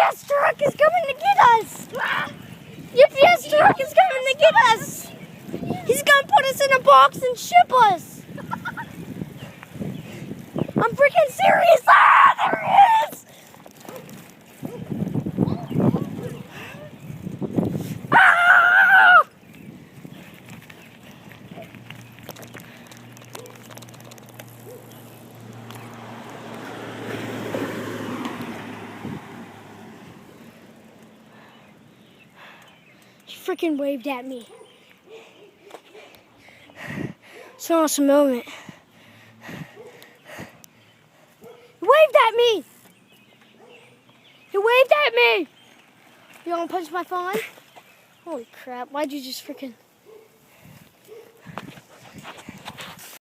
UPS truck is coming to get us! UPS truck is coming to get us! He's gonna put us in a box and ship us! I'm freaking serious! Ah, there he is! Ah! She freaking waved at me. It's an awesome moment. He waved at me! He waved at me! You wanna punch my phone? Holy crap, why'd you just freaking...